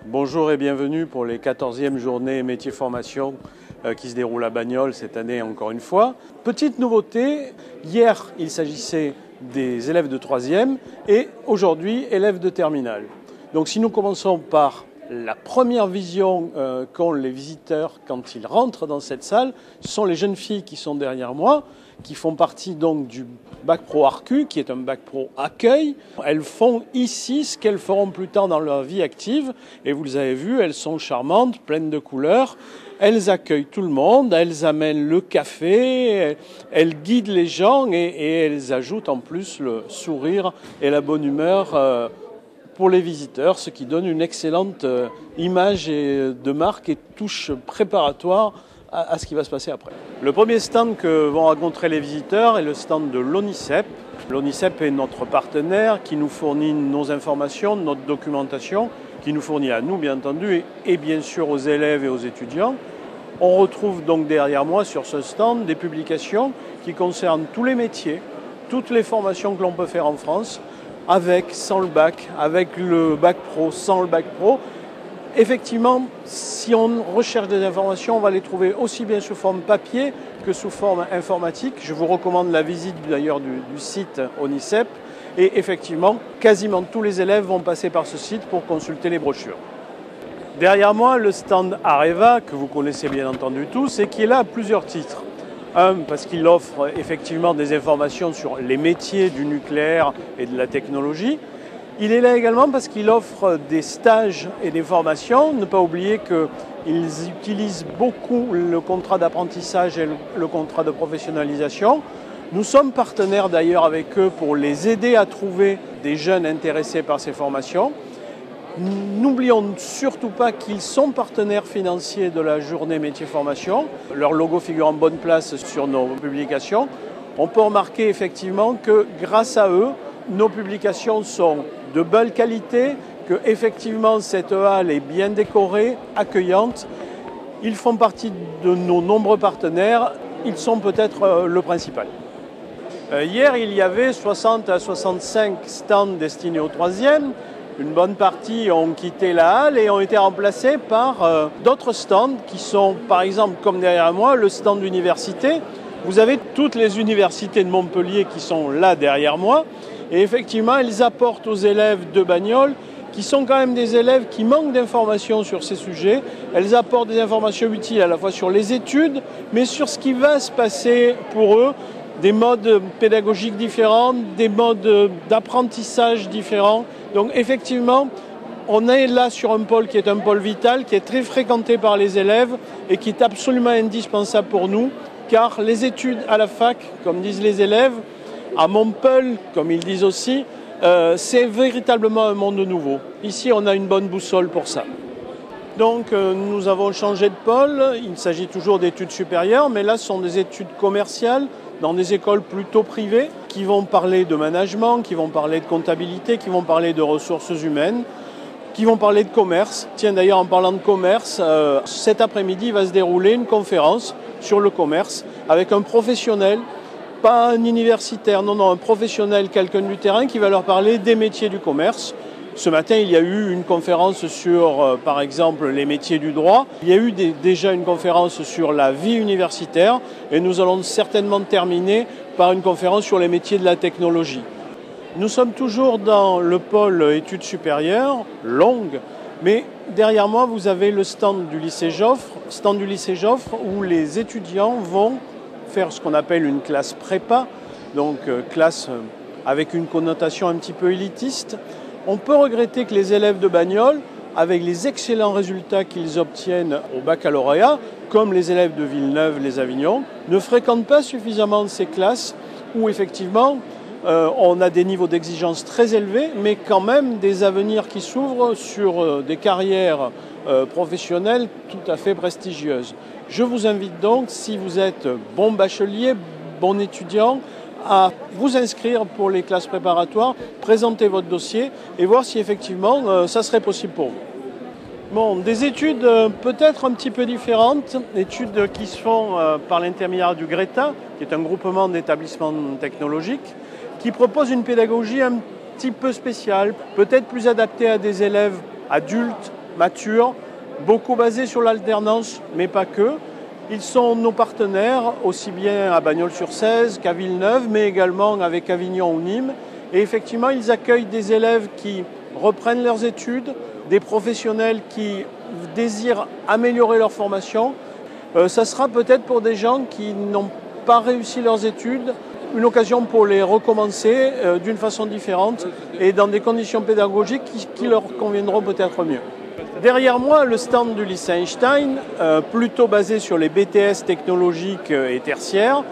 Bonjour et bienvenue pour les 14e journées métiers formation qui se déroulent à Bagnols cette année encore une fois. Petite nouveauté, hier il s'agissait des élèves de 3e et aujourd'hui élèves de terminale. Donc si nous commençons par la première vision qu'ont les visiteurs quand ils rentrent dans cette salle, ce sont les jeunes filles qui sont derrière moi, qui font partie donc du Bac Pro Arcu, qui est un Bac Pro accueil. Elles font ici ce qu'elles feront plus tard dans leur vie active. Et vous les avez vues, elles sont charmantes, pleines de couleurs. Elles accueillent tout le monde, elles amènent le café, elles guident les gens et elles ajoutent en plus le sourire et la bonne humeur pour les visiteurs, ce qui donne une excellente image de marque et touche préparatoire à ce qui va se passer après. Le premier stand que vont rencontrer les visiteurs est le stand de l'ONICEP. L'ONICEP est notre partenaire qui nous fournit nos informations, notre documentation, qui nous fournit à nous bien entendu et bien sûr aux élèves et aux étudiants. On retrouve donc derrière moi sur ce stand des publications qui concernent tous les métiers, toutes les formations que l'on peut faire en France, avec, sans le bac, avec le bac pro, sans le bac pro. Effectivement, si on recherche des informations, on va les trouver aussi bien sous forme papier que sous forme informatique. Je vous recommande la visite d'ailleurs du site ONICEP. Et effectivement, quasiment tous les élèves vont passer par ce site pour consulter les brochures. Derrière moi, le stand Areva, que vous connaissez bien entendu tous, et qui est là à plusieurs titres. Un, parce qu'il offre effectivement des informations sur les métiers du nucléaire et de la technologie. Il est là également parce qu'il offre des stages et des formations. Ne pas oublier qu'ils utilisent beaucoup le contrat d'apprentissage et le contrat de professionnalisation. Nous sommes partenaires d'ailleurs avec eux pour les aider à trouver des jeunes intéressés par ces formations. N'oublions surtout pas qu'ils sont partenaires financiers de la journée métier formation. Leur logo figure en bonne place sur nos publications. On peut remarquer effectivement que grâce à eux, nos publications sont de belle qualité, que effectivement cette halle est bien décorée, accueillante. Ils font partie de nos nombreux partenaires. Ils sont peut-être le principal. Hier, il y avait 60 à 65 stands destinés aux 3e. Une bonne partie ont quitté la halle et ont été remplacés par d'autres stands qui sont, par exemple, comme derrière moi, le stand d'université. Vous avez toutes les universités de Montpellier qui sont là derrière moi. Et effectivement, elles apportent aux élèves de Bagnols, qui sont quand même des élèves qui manquent d'informations sur ces sujets. Elles apportent des informations utiles à la fois sur les études, mais sur ce qui va se passer pour eux, des modes pédagogiques différents, des modes d'apprentissage différents. Donc effectivement, on est là sur un pôle qui est un pôle vital, qui est très fréquenté par les élèves et qui est absolument indispensable pour nous, car les études à la fac, comme disent les élèves, à Montpellier, comme ils disent aussi, c'est véritablement un monde nouveau. Ici, on a une bonne boussole pour ça. Donc, nous avons changé de pôle. Il s'agit toujours d'études supérieures, mais là, ce sont des études commerciales dans des écoles plutôt privées qui vont parler de management, qui vont parler de comptabilité, qui vont parler de ressources humaines, qui vont parler de commerce. Tiens, d'ailleurs, en parlant de commerce, cet après-midi va se dérouler une conférence sur le commerce avec un professionnel, pas un universitaire, non, un professionnel, quelqu'un du terrain qui va leur parler des métiers du commerce. Ce matin, il y a eu une conférence sur, par exemple, les métiers du droit. Il y a eu déjà une conférence sur la vie universitaire et nous allons certainement terminer par une conférence sur les métiers de la technologie. Nous sommes toujours dans le pôle études supérieures, longue, mais derrière moi, vous avez le stand du lycée Joffre, où les étudiants vont faire ce qu'on appelle une classe prépa, donc classe avec une connotation un petit peu élitiste. On peut regretter que les élèves de Bagnols, avec les excellents résultats qu'ils obtiennent au baccalauréat, comme les élèves de Villeneuve, les Avignon, ne fréquentent pas suffisamment ces classes où effectivement on a des niveaux d'exigence très élevés, mais quand même des avenirs qui s'ouvrent sur des carrières professionnelles tout à fait prestigieuses. Je vous invite donc, si vous êtes bon bachelier, bon étudiant, à vous inscrire pour les classes préparatoires, présenter votre dossier et voir si effectivement ça serait possible pour vous. Bon, des études peut-être un petit peu différentes, études qui se font par l'intermédiaire du GRETA, qui est un groupement d'établissements technologiques, qui propose une pédagogie un petit peu spéciale, peut-être plus adaptée à des élèves adultes matures, beaucoup basés sur l'alternance, mais pas que. Ils sont nos partenaires, aussi bien à Bagnols-sur-Cèze qu'à Villeneuve, mais également avec Avignon ou Nîmes. Et effectivement, ils accueillent des élèves qui reprennent leurs études, des professionnels qui désirent améliorer leur formation. Ça sera peut-être pour des gens qui n'ont pas réussi leurs études, une occasion pour les recommencer d'une façon différente et dans des conditions pédagogiques qui leur conviendront peut-être mieux. Derrière moi, le stand du lycée Einstein, plutôt basé sur les BTS technologiques et tertiaires,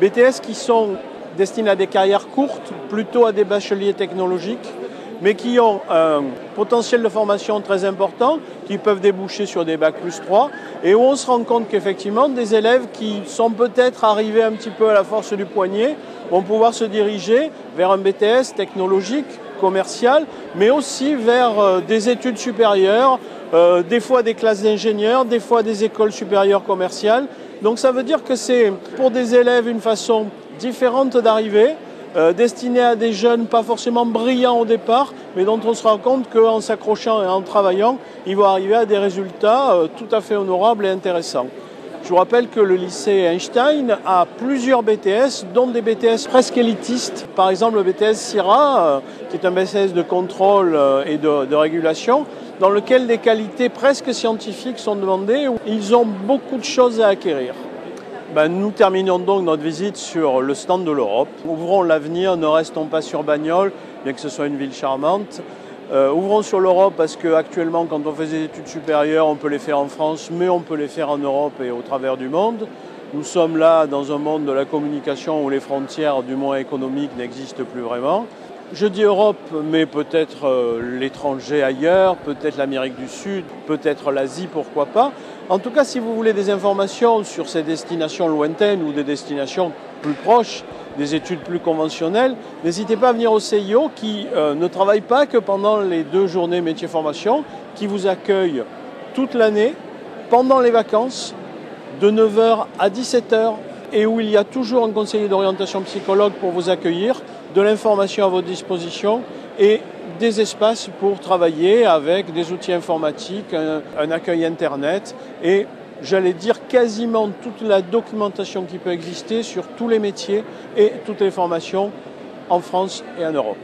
BTS qui sont destinés à des carrières courtes, plutôt à des bacheliers technologiques, mais qui ont un potentiel de formation très important, qui peuvent déboucher sur des bacs plus 3, et où on se rend compte qu'effectivement, des élèves qui sont peut-être arrivés un petit peu à la force du poignet vont pouvoir se diriger vers un BTS technologique, commercial, mais aussi vers des études supérieures, des fois des classes d'ingénieurs, des fois des écoles supérieures commerciales. Donc ça veut dire que c'est pour des élèves une façon différente d'arriver, destinée à des jeunes pas forcément brillants au départ, mais dont on se rend compte qu'en s'accrochant et en travaillant, ils vont arriver à des résultats tout à fait honorables et intéressants. Je vous rappelle que le lycée Einstein a plusieurs BTS, dont des BTS presque élitistes. Par exemple, le BTS CIRA, qui est un BTS de contrôle et de régulation, dans lequel des qualités presque scientifiques sont demandées, où ils ont beaucoup de choses à acquérir. Nous terminons donc notre visite sur le stand de l'Europe. Ouvrons l'avenir, ne restons pas sur Bagnols, bien que ce soit une ville charmante. Ouvrons sur l'Europe parce qu'actuellement, quand on fait des études supérieures, on peut les faire en France, mais on peut les faire en Europe et au travers du monde. Nous sommes là dans un monde de la communication où les frontières, du moins économiques, n'existent plus vraiment. Je dis Europe, mais peut-être l'étranger ailleurs, peut-être l'Amérique du Sud, peut-être l'Asie, pourquoi pas. En tout cas, si vous voulez des informations sur ces destinations lointaines ou des destinations plus proches, des études plus conventionnelles, n'hésitez pas à venir au CIO qui ne travaille pas que pendant les 2 journées métiers formation, qui vous accueille toute l'année, pendant les vacances, de 9h à 17h, et où il y a toujours un conseiller d'orientation psychologue pour vous accueillir, de l'information à votre disposition et des espaces pour travailler avec des outils informatiques, un accueil Internet et, j'allais dire, quasiment toute la documentation qui peut exister sur tous les métiers et toutes les formations en France et en Europe.